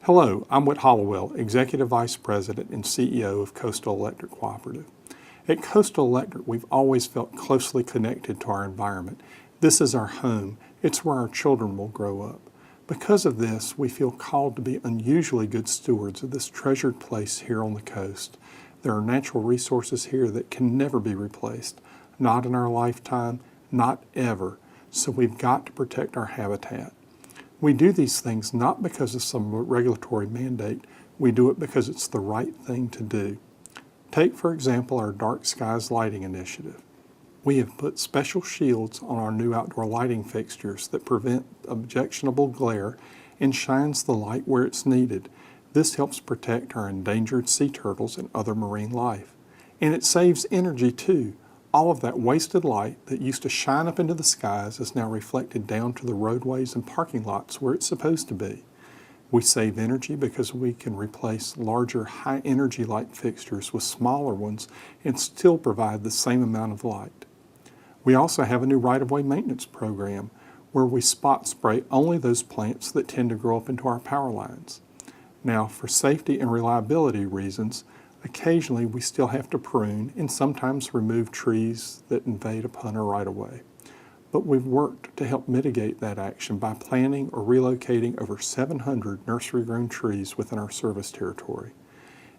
Hello, I'm Whit Hollowell, Executive Vice President and CEO of Coastal Electric Cooperative. At Coastal Electric, we've always felt closely connected to our environment. This is our home. It's where our children will grow up. Because of this, we feel called to be unusually good stewards of this treasured place here on the coast. There are natural resources here that can never be replaced, not in our lifetime, not ever. So we've got to protect our habitat. We do these things not because of some regulatory mandate. We do it because it's the right thing to do. Take, for example, our Dark Skies Lighting Initiative. We have put special shields on our new outdoor lighting fixtures that prevent objectionable glare and shines the light where it's needed. This helps protect our endangered sea turtles and other marine life. And it saves energy too. All of that wasted light that used to shine up into the skies is now reflected down to the roadways and parking lots where it's supposed to be. We save energy because we can replace larger high-energy light fixtures with smaller ones and still provide the same amount of light. We also have a new right-of-way maintenance program where we spot spray only those plants that tend to grow up into our power lines. Now, for safety and reliability reasons, occasionally we still have to prune and sometimes remove trees that invade upon our right-of-way. But we've worked to help mitigate that action by planting or relocating over 700 nursery-grown trees within our service territory.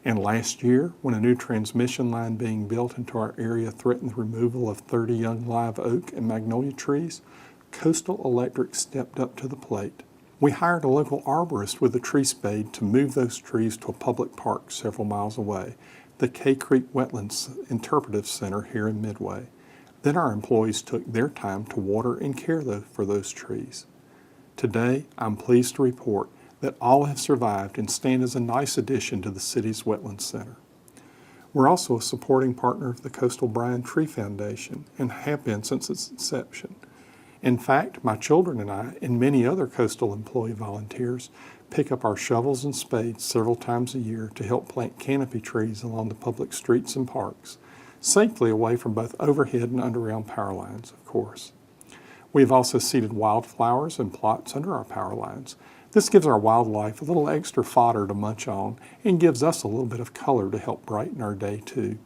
And last year, when a new transmission line being built into our area threatened the removal of 30 young live oak and magnolia trees, Coastal Electric stepped up to the plate. We hired a local arborist with a tree spade to move those trees to a public park several miles away, the K Creek Wetlands Interpretive Center here in Midway. Then our employees took their time to water and care for those trees. Today, I'm pleased to report that all have survived and stand as a nice addition to the city's Wetlands Center. We're also a supporting partner of the Coastal Brine Tree Foundation and have been since its inception. In fact, my children and I, and many other coastal employee volunteers, pick up our shovels and spades several times a year to help plant canopy trees along the public streets and parks, safely away from both overhead and underground power lines, of course. We have also seeded wildflowers and plots under our power lines. This gives our wildlife a little extra fodder to munch on and gives us a little bit of color to help brighten our day too.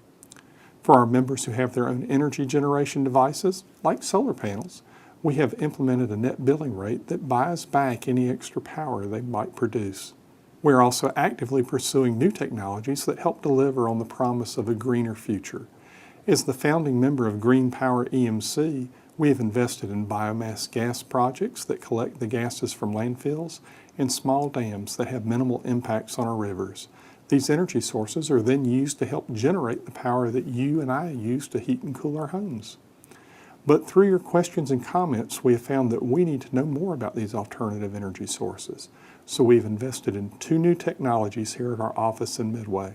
For our members who have their own energy generation devices, like solar panels, we have implemented a net billing rate that buys back any extra power they might produce. We are also actively pursuing new technologies that help deliver on the promise of a greener future. As the founding member of Green Power EMC, we have invested in biomass gas projects that collect the gases from landfills and small dams that have minimal impacts on our rivers. These energy sources are then used to help generate the power that you and I use to heat and cool our homes. But through your questions and comments, we have found that we need to know more about these alternative energy sources. So we've invested in 2 new technologies here at our office in Midway.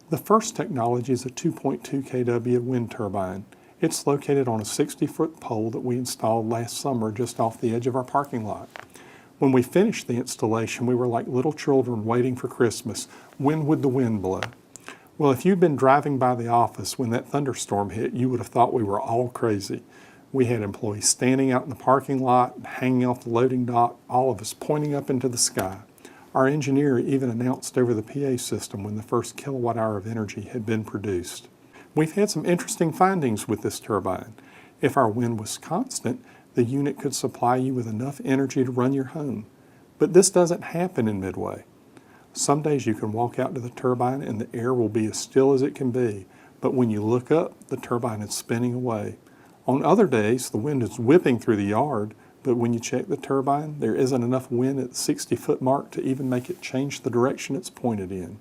The first technology is a 2.2 kW wind turbine. It's located on a 60-foot pole that we installed last summer just off the edge of our parking lot. When we finished the installation, we were like little children waiting for Christmas. When would the wind blow? Well, if you'd been driving by the office when that thunderstorm hit, you would have thought we were all crazy. We had employees standing out in the parking lot, hanging off the loading dock, all of us pointing up into the sky. Our engineer even announced over the PA system when the first kilowatt hour of energy had been produced. We've had some interesting findings with this turbine. If our wind was constant, the unit could supply you with enough energy to run your home. But this doesn't happen in Midway. Some days you can walk out to the turbine and the air will be as still as it can be, but when you look up, the turbine is spinning away. On other days, the wind is whipping through the yard, but when you check the turbine, there isn't enough wind at the 60-foot mark to even make it change the direction it's pointed in.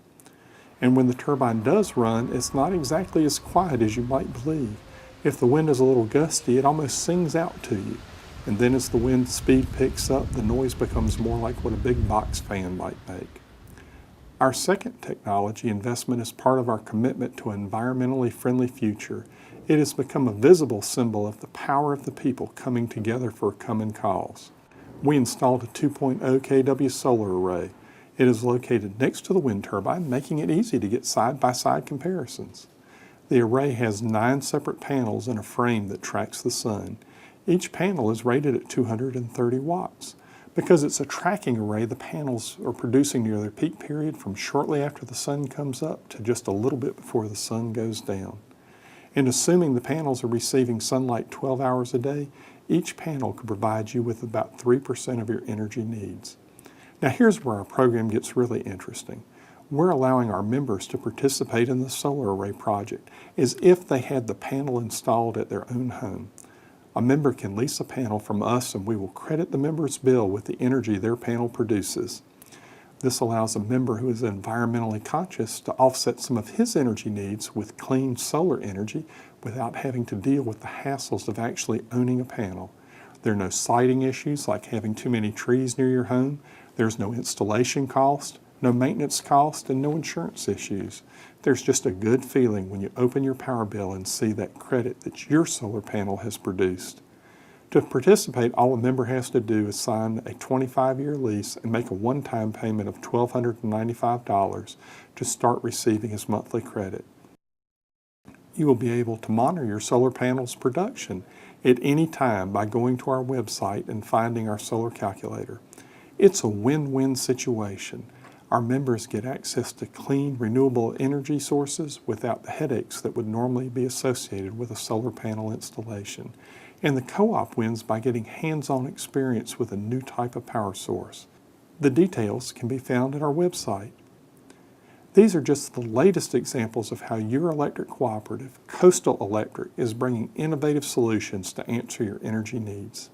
And when the turbine does run, it's not exactly as quiet as you might believe. If the wind is a little gusty, it almost sings out to you. And then as the wind speed picks up, the noise becomes more like what a big box fan might make. Our second technology investment is part of our commitment to an environmentally friendly future. It has become a visible symbol of the power of the people coming together for a common cause. We installed a 2.0 kW solar array. It is located next to the wind turbine, making it easy to get side-by-side comparisons. The array has 9 separate panels and a frame that tracks the sun. Each panel is rated at 230 watts. Because it's a tracking array, the panels are producing near their peak period from shortly after the sun comes up to just a little bit before the sun goes down. And assuming the panels are receiving sunlight 12 hours a day, each panel could provide you with about 3% of your energy needs. Now here's where our program gets really interesting. We're allowing our members to participate in the solar array project as if they had the panel installed at their own home. A member can lease a panel from us and we will credit the member's bill with the energy their panel produces. This allows a member who is environmentally conscious to offset some of his energy needs with clean solar energy without having to deal with the hassles of actually owning a panel. There are no siting issues like having too many trees near your home. There's no installation cost, no maintenance cost, and no insurance issues. There's just a good feeling when you open your power bill and see that credit that your solar panel has produced. To participate, all a member has to do is sign a 25-year lease and make a one-time payment of $1,295 to start receiving his monthly credit. You will be able to monitor your solar panel's production at any time by going to our website and finding our solar calculator. It's a win-win situation. Our members get access to clean, renewable energy sources without the headaches that would normally be associated with a solar panel installation. And the co-op wins by getting hands-on experience with a new type of power source. The details can be found at our website. These are just the latest examples of how your electric cooperative, Coastal Electric, is bringing innovative solutions to answer your energy needs.